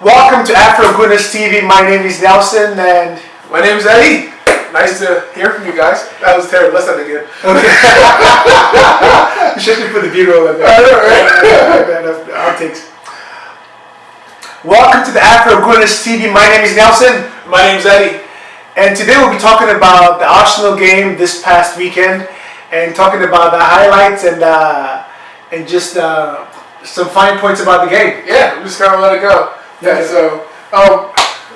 Welcome to Afro Gooners TV. My name is Nelson and my name is Eddie. Nice to hear from you guys. That was terrible. Let's not again. Okay. You should put the B-roll in there. I know, right? Outtakes. Welcome to the Afro Gooners TV. My name is Nelson. My name is Eddie. And today we'll be talking about the Arsenal game this past weekend and talking about the highlights and just some fine points about the game. Yeah, we're just gonna let it go. Yeah. So,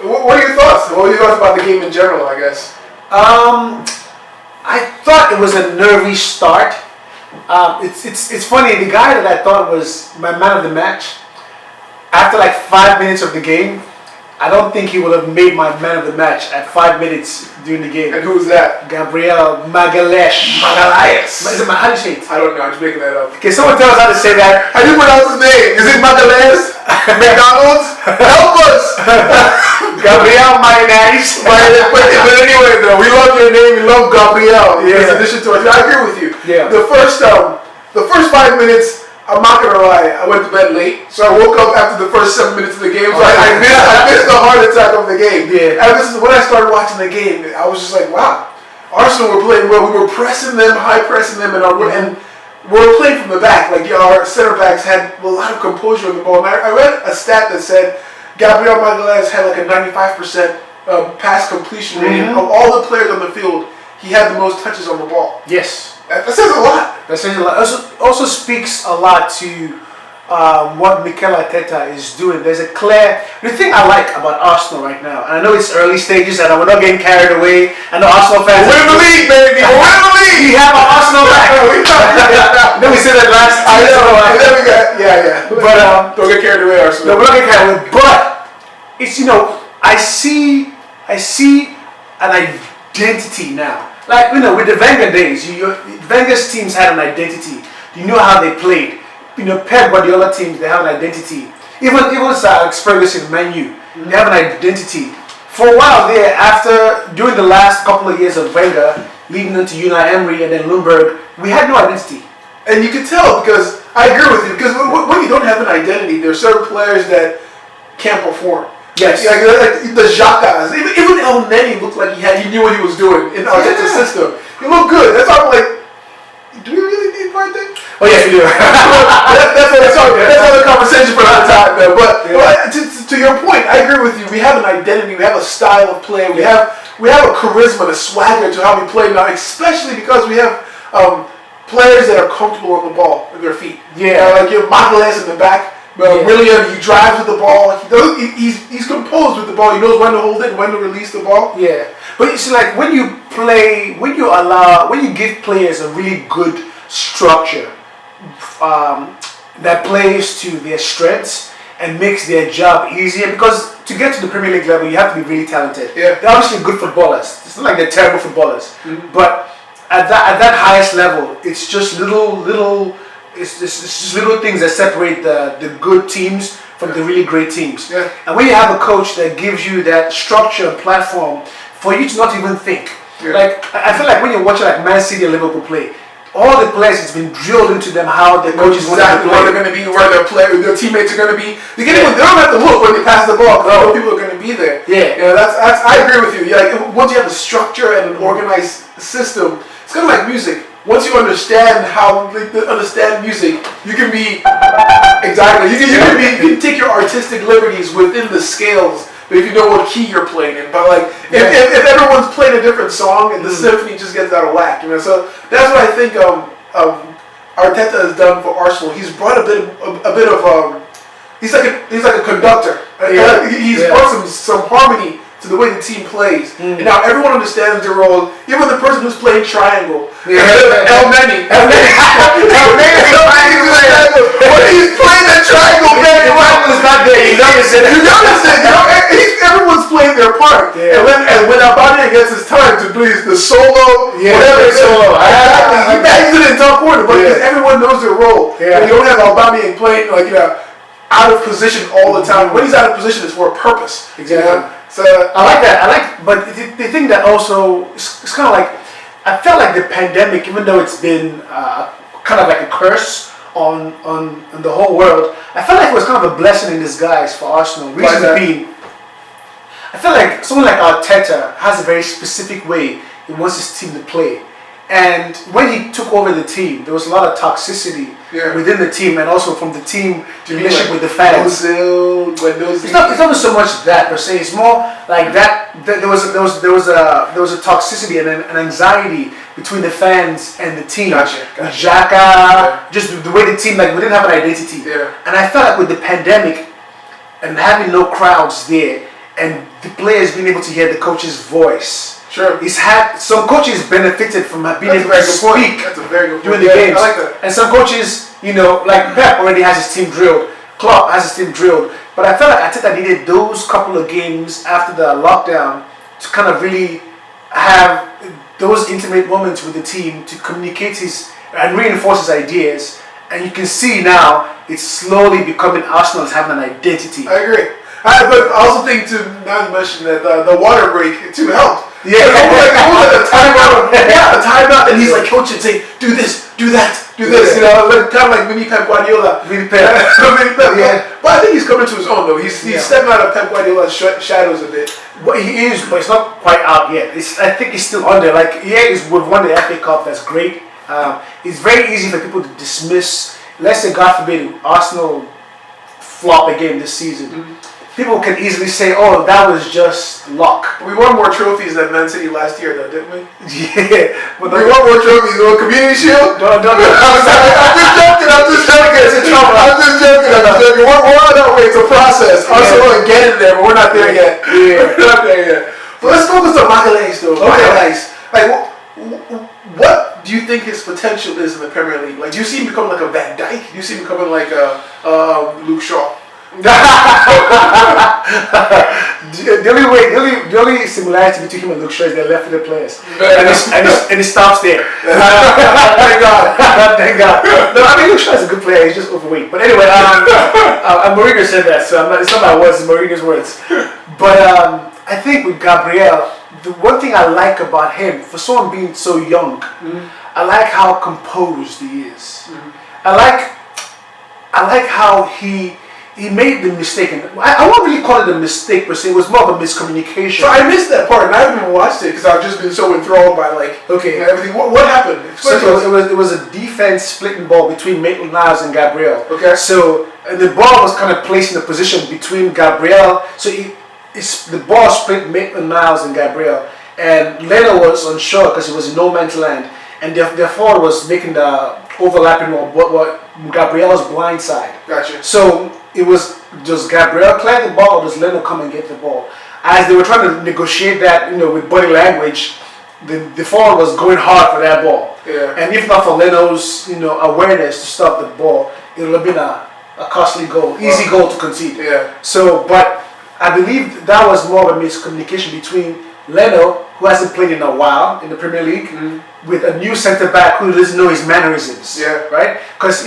what are your thoughts? What are your thoughts about the game in general? I guess. I thought it was a nervy start. It's funny. The guy that I thought was my man of the match, after like 5 minutes of the game, I don't think he would have made my man of the match at 5 minutes during the game. And who's that? Gabriel Magalhaes. Is it how do you say it? I don't know. I'm just making that up. Can someone tell us how to say that? How do you pronounce his name? Is it Magalhaes? McDonald's? Help us! Gabriel Magalhaes. But anyway, though, we love your name. We love Gabriel. Yeah. In addition to it, I agree with you. Yeah. The first 5 minutes. I'm not gonna lie, I went to bed late, so I woke up after the first 7 minutes of the game. So I missed the heart attack of the game. Yeah. And this is when I started watching the game. I was just like, wow, Arsenal were playing well. We were pressing them, high pressing them, and we're playing from the back. Like our center backs had a lot of composure on the ball. And I read a stat that said Gabriel Magalhaes had like a 95% pass completion rate. Of all the players on the field, he had the most touches on the ball. Yes. That says a lot. That says a lot. Also speaks a lot to what Mikel Arteta is doing. There's a clear. The thing I like about Arsenal right now, and I know it's early stages, and we're not getting carried away. I know Arsenal fans. Win the league, baby. Win the league. We have our Arsenal back. Then we said that last. I know. And then we got But don't get carried away, Arsenal. No, we're not getting carried away. But it's I see an identity now. Like, with the Wenger days, Wenger's teams had an identity. You know how they played. Pep Guardiola teams, they have an identity. Even Sir Alex Ferguson, Man U, they have an identity. For a while there, during the last couple of years of Wenger, leading into Unai Emery and then Ljungberg, we had no identity. And you can tell because, I agree with you, because when you don't have an identity, there are certain players that can't perform. Yes. Like the Xhakas. Even El Neni looked like he knew what he was doing in Arteta's system. He looked good. That's why I'm like, do we really need Partey? Oh yes, we do. That's another conversation for another time, though. But to your point, I agree with you. We have an identity. We have a style of play. We have a charisma, and a swagger to how we play now, especially because we have players that are comfortable on the ball with their feet. Yeah. Like your Magalhaes in the back. William, he drives with the ball. He's composed with the ball. He knows when to hold it and when to release the ball. Yeah, but it's like when you give players a really good structure that plays to their strengths and makes their job easier. Because to get to the Premier League level, you have to be really talented. Yeah. They're obviously good footballers. It's not like they're terrible footballers, but at that highest level, it's just little. It's just little things that separate the good teams from the really great teams. Yeah. And when you have a coach that gives you that structure and platform for you to not even think. Yeah. Like, I feel like when you're watching like Man City or Liverpool play, all the players, it's been drilled into them how the coaches want to exactly play. where they're going to be, where their teammates are going to be. They don't have to look when they pass the ball because other people are going to be there. Yeah. I agree with you. Like, once you have a structure and an organized system, it's kind of like music. Once you understand music, you can be exactly. You can take your artistic liberties within the scales, but if you know what key you're playing in. But like, if everyone's playing a different song and the symphony just gets out of whack, So that's what I think Arteta has done for Arsenal. He's brought a bit of he's like a conductor. He's brought some harmony to the way the team plays. And now everyone understands their role. Even the person who's playing triangle. El Neni. When he's playing that triangle, man, Triangle's not there. You notice it. Everyone's playing their part. Yeah. And when Aubameyang gets his time to do the solo, whatever it is, solo. he bags it in top corner, but because everyone knows their role. Yeah. And you don't have Aubameyang playing out of position all the time. When he's out of position, it's for a purpose. Exactly. So I like that. But the thing that also it's kind of like I felt like the pandemic, even though it's been kind of like a curse on the whole world. I felt like it was kind of a blessing in disguise for Arsenal. Reason being, I feel like someone like Arteta has a very specific way he wants his team to play. And when he took over the team, there was a lot of toxicity within the team and also from the team relationship with the fans. It's not so much that per se. It's more like that. There was a toxicity and an anxiety between the fans and the team. Gotcha. Xhaka, just the way the team, like, we didn't have an identity. Yeah. And I felt like with the pandemic and having no crowds there and the players being able to hear the coach's voice. Sure. He's had some coaches benefited from being able to speak during the games. I like that. And some coaches, like Pep already has his team drilled. Klopp has his team drilled. But I felt like Arteta needed those couple of games after the lockdown to kind of really have those intimate moments with the team to communicate and reinforce his ideas. And you can see now it's slowly becoming Arsenal's having an identity. I agree. But I also think to not mention that the water break too helped. Yeah, a timeout. Yeah, a timeout, and he's like coaching, saying, "Do this, do that, do this." Kind of like mini Pep Guardiola. Mini Pep. Yeah. But I think he's coming to his own though. He's stepping out of Pep Guardiola's shadows a bit. Well, he is, but it's not quite out yet. I think he's still under. Like, we've won the FA Cup. That's great. It's very easy for people to dismiss. Let's say, God forbid, Arsenal flop again this season. Mm-hmm. People can easily say, "Oh, that was just luck." We won more trophies than Man City last year, though, didn't we? Yeah, but we won more trophies. We won Community Shield. Don't. I'm just joking. We're on our way. It's a process. Arsenal are getting there, but we're not there yet. Yeah, we're not there yet. But let's focus on Magalhaes, though. Magalhaes. Like, what do you think his potential is in the Premier League? Like, do you see him becoming like a Van Dijk? Do you see him becoming like a Luke Shaw? The only similarity between him and Luke Shaw is they're left-footed players, and it stops there. Thank God. Thank God. No, I mean, Luke Shaw is a good player. He's just overweight. But anyway, Mourinho said that, so it's not my words. It's Mourinho's words. But I think with Gabriel, the one thing I like about him, for someone being so young, I like how composed he is. I like how he made the mistake, and I won't really call it a mistake per se. It was more of a miscommunication. So I missed that part, and I haven't even watched it because I've just been so enthralled by everything. What happened? So it was a defense splitting ball between Maitland-Niles and Gabriel. Okay. So the ball was kind of placed in a position between Gabriel. So the ball split Maitland-Niles and Gabriel, and Leno was unsure because he was in no man's land, and their forward was making the overlapping what Gabriel's blind side. Gotcha. So it was, does Gabriel clear the ball or does Leno come and get the ball? As they were trying to negotiate that, with body language, the forward was going hard for that ball. Yeah. And if not for Leno's, awareness to stop the ball, it would have been a costly goal, easy goal to concede. Yeah. So, but I believe that was more of a miscommunication between Leno, who hasn't played in a while in the Premier League, with a new centre back who doesn't know his mannerisms. Yeah. Right? Because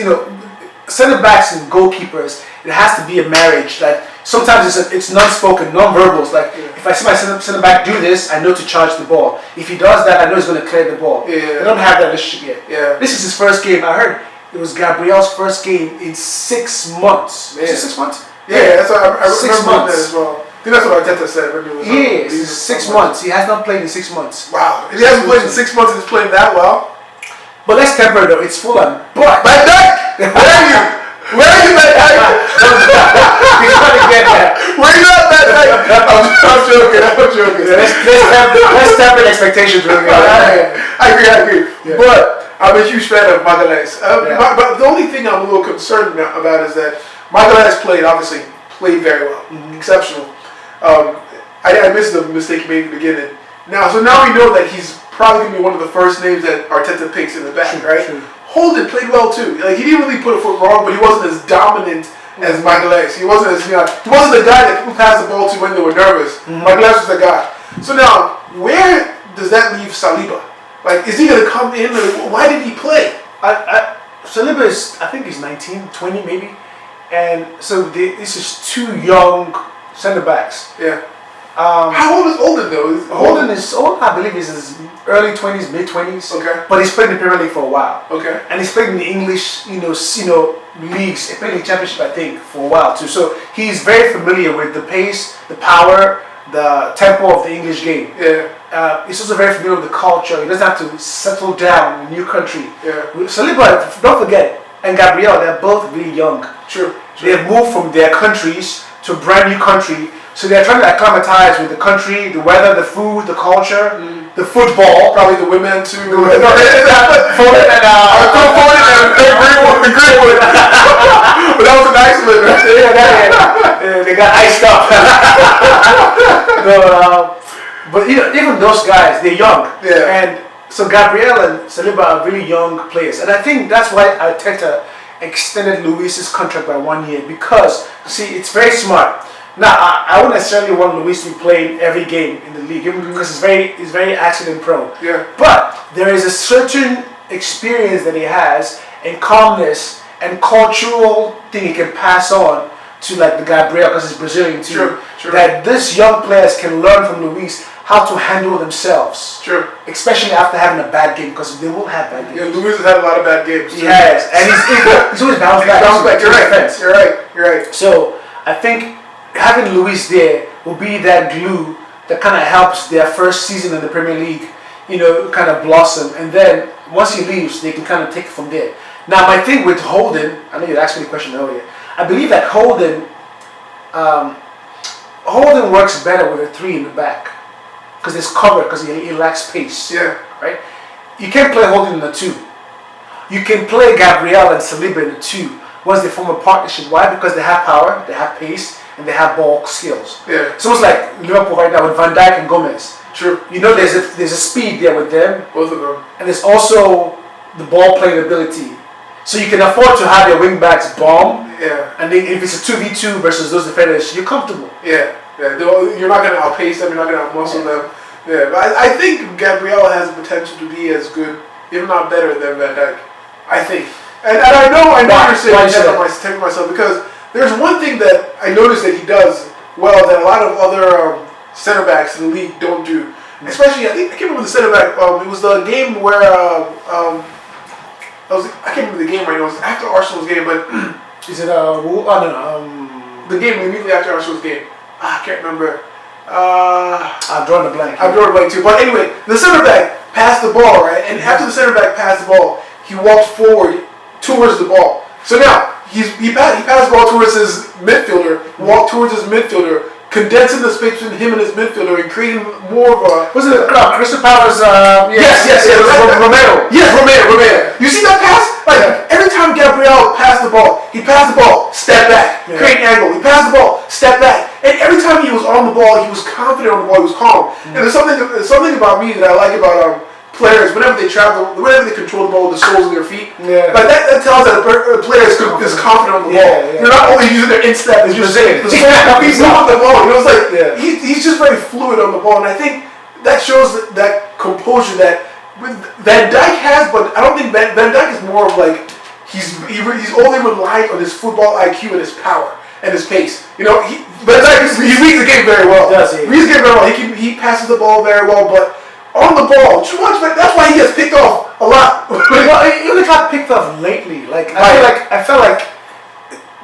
centre backs and goalkeepers, it has to be a marriage. Like sometimes it's non-spoken, non-verbals. Like if I see my centre back do this, I know to charge the ball. If he does that, I know he's going to clear the ball. Yeah. They don't have that relationship yet. Yeah. This is his first game. I heard it was Gabriel's first game in 6 months. Yeah. Is it 6 months? Yeah, that's what I remember 6 months. that as well. I think that's what Arteta said. Yes, 6 months. He has not played in 6 months. Wow. If he hasn't played in 6 months and he's playing that well. But let's temper though. It's Fulham. But Van Dijk! Where are you? Where are you, Van Dijk? He's trying to get that. Where are you at, Van Dijk? I'm joking. Let's temper expectations. Really. I agree. Yeah. But I'm a huge fan of Magalhaes. But the only thing I'm a little concerned about is that Magalhaes played very well, exceptional. I missed the mistake he made in the beginning. So now we know that he's probably going to be one of the first names that Arteta picks in the back, right? True. Holden played well too. Like he didn't really put a foot wrong, but he wasn't as dominant as Magalhaes. He wasn't he wasn't the guy that people passed the ball to when they were nervous. Magalhaes was the guy. So now, where does that leave Saliba? Like, is he going to come in? Why did he play? Saliba I think he's 19, 20 maybe. And so this is two young centre backs. Yeah. How old is Holden though? Holden is old, I believe he's in his early 20s, mid 20s. Okay. But he's played in the Premier League for a while. Okay. And he's played in the English, leagues. He played in the Championship, I think, for a while too. So he's very familiar with the pace, the power, the tempo of the English game. Yeah. He's also very familiar with the culture. He doesn't have to settle down in a new country. Yeah. Saliba, don't forget, and Gabriel, they're both really young. True. They have moved from their countries to a brand new country. So they're trying to acclimatize with the country, the weather, the food, the culture, the football. Probably the women too. Foden and Greenwood. But that was a nice one. yeah, they got iced up. But even those guys, they're young. Yeah. And so Gabriel and Saliba are really young players, and I think that's why Arteta extended Luis's contract by 1 year, because see, it's very smart. Now, I wouldn't necessarily want Luis to be playing every game in the league, because he's very accident prone. Yeah. But there is a certain experience that he has, and calmness and cultural thing he can pass on to like the Gabriel, because he's Brazilian too. Sure. That these young players can learn from Luis how to handle themselves. Sure. Especially after having a bad game, because they will have bad games. Yeah, Luis has had a lot of bad games. He has, and he's always bounced back. You're right. So I think having Luis there will be that glue that kind of helps their first season in the Premier League, kind of blossom. And then once he leaves, they can kind of take it from there. Now, my thing with Holden, I know you asked me the question earlier. I believe that Holden works better with a 3 in the back, because it's covered, because he lacks pace. Yeah. Right? You can't play Holden in a 2. You can play Gabriel and Saliba in a 2 once they form a partnership. Why? Because they have power, they have pace, and they have ball skills. Yeah. So it's like Liverpool right now with Van Dijk and Gomez. True. There's a speed there with them. Both of them. And there's also the ball playing ability. So you can afford to have your wing backs bomb. Yeah. And then if it's a 2v2 versus those defenders, you're comfortable. Yeah. You're not going to outpace them. You're not going to outmuscle them. Yeah. But I think Gabriel has the potential to be as good, if not better, than Van Dijk. I think. And I know you're saying myself, because there's one thing that I noticed that he does well that a lot of other center backs in the league don't do. Especially, I can't remember the center back. It was the game where I can't remember the game right now. It was after Arsenal's game, but is it the game immediately after Arsenal's game? I can't remember. I've drawn a blank. I've drawn a blank too. But anyway, the center back passed the ball, right? And after the center back passed the ball, he walked forward towards the ball. So now he passed the ball towards his midfielder, walked towards his midfielder, condensing the space between him and his midfielder and creating more of a... Was it Crystal Palace? Yes. Romero. Yes, Romero. You see that pass? Every time Gabriel passed the ball, he passed the ball, step back, create an angle. He passed the ball, step back. And every time he was on the ball, he was confident on the ball, he was calm. And there's something about me that I like about players, whenever they travel, whenever they control the ball with the soles of their feet, that tells that a player is confident on the ball. They're not only using their instep, they're just saying he's not the ball. It's like he's just very fluid on the ball, and I think that shows that composure that Van Dijk has. But I don't think Van Dijk is more of like he's only relying on his football IQ and his power and his pace. Van Dijk he reads the game very well. Does he? Reads the game very well. He passes the ball very well, but on the ball, too much. That's why he gets picked off a lot. He only got picked off lately. I felt like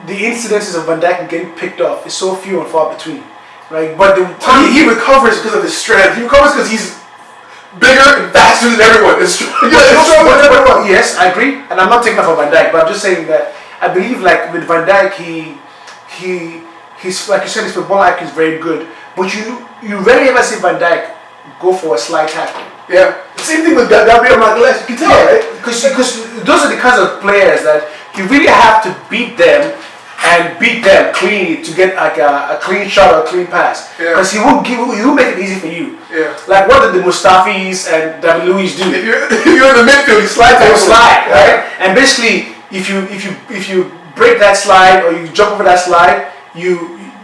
the incidences of Van Dijk getting picked off is so few and far between. Right, but the time he recovers because of his strength. He recovers because he's bigger and faster than everyone. Yes, I agree, and I'm not taking off of Van Dijk, but I'm just saying that I believe like with Van Dijk, he's like you said, his football IQ is very good, but you rarely ever see Van Dijk go for a slide tackle. Yeah. Same thing with Gabriel Magalhaes. You can tell, right? Because those are the kinds of players that you really have to beat them cleanly to get like a clean shot or a clean pass. Because he won't make it easy for you. Yeah. Like what did the Mustafis and David Luiz do? If you're in the midfield, you slide. Right? And basically, if you break that slide or you jump over that slide,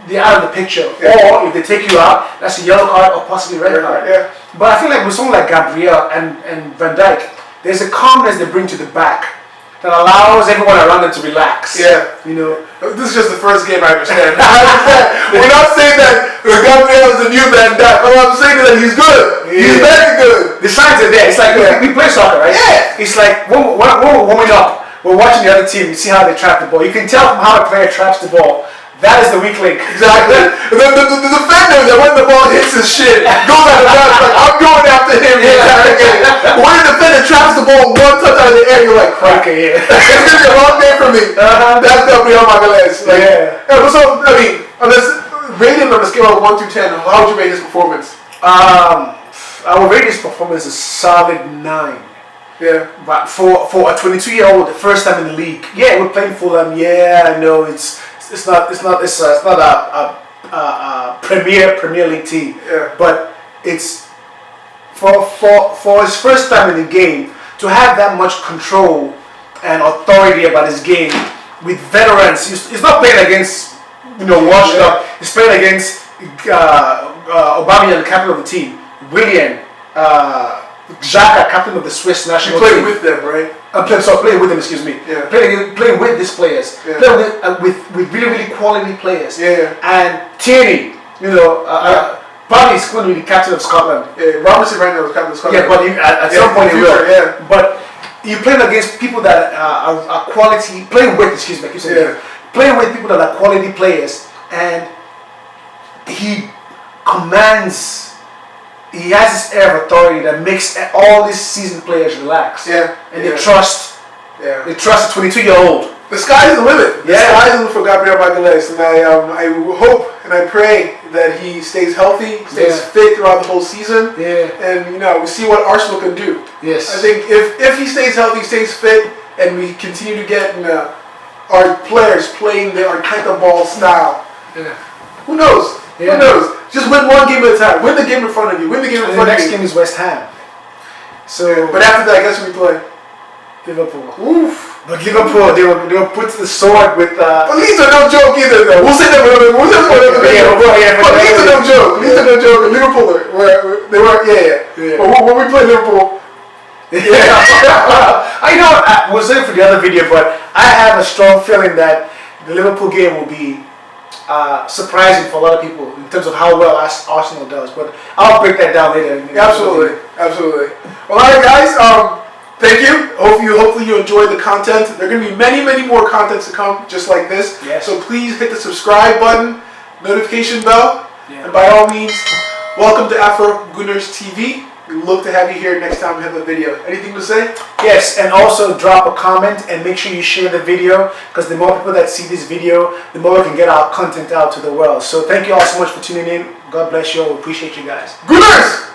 they're out of the picture. Or if they take you out, that's a yellow card or possibly red card. Yeah. But I feel like with someone like Gabriel and Van Dijk, there's a calmness they bring to the back that allows everyone around them to relax. Yeah. This is just the first game I understand. We're not saying that Gabriel is the new Van Dijk. All I'm saying is that he's good. He's very good. The signs are there. It's like we play soccer, right? Yeah. It's like when we're warming up, we're watching the other team. You see how they trap the ball. You can tell from how a player traps the ball. That is the weak link. Exactly. The defender that when the ball hits his shit goes out of bounds like I'm going after him. But when the defender traps the ball one touch out of the air, you're like, crap. Okay, yeah. It's gonna be a long day for me. That's Gabriel Magalhaes. Like, but so I mean, rating on a scale of 1 to 10, how would you rate his performance? I would rate his performance a solid 9. Yeah. But for a 22-year-old, the first time in the league, yeah, we're playing Fulham. Yeah, I know it's not a Premier League team. Yeah. But it's for his first time in the game to have that much control and authority about his game with veterans. He's not playing against washed up. He's playing against Aubameyang, the captain of the team, Willian, Xhaka, captain of the Swiss national team. You play with them, right? Playing with them, excuse me. Yeah. Playing with these players. Yeah. Playing with really, really quality players. Yeah. And Tierney, probably is going to be the captain of Scotland. Yeah, Robertson right now is captain of Scotland. Yeah, but at some point he will. Yeah. But you're playing against people that are quality. Playing with people that are quality players, and he commands. He has this air of authority that makes all these seasoned players relax. Yeah. And they trust. Yeah. They trust a 22-year-old. The sky's the limit. The Yeah. sky's the limit for Gabriel Magalhaes, and I hope and I pray that he stays healthy, stays fit throughout the whole season. Yeah. And we see what Arsenal can do. Yes. I think if he stays healthy, stays fit, and we continue to get our players playing the Arteta ball style, who knows? Yeah. Who knows? Just win one game at a time. Win the game in front of you. Win the game in And front the of next you. game is West Ham. So, But after that, guess who we play? Liverpool. Oof. But Liverpool, they were put to the sword with. But Leeds are no joke either, though. We'll say that for another video. But Leeds are no joke. Leeds are no joke. Liverpool, they were, yeah. But when we play Liverpool, I know we'll say it for the other video, but I have a strong feeling that the Liverpool game will be surprising for a lot of people in terms of how well Arsenal does. But I'll break that down later. Absolutely. Well, all right, guys. Thank you. Hopefully you enjoyed the content. There are going to be many more contents to come, just like this. Yes. So please hit the subscribe button, notification bell, Yeah. and by all means, welcome to Afro Gooners TV. We look to have you here next time we have a video. Anything to say? Yes, and also drop a comment and make sure you share the video, because the more people that see this video, the more we can get our content out to the world. So thank you all so much for tuning in. God bless you all. We appreciate you guys. Gooners!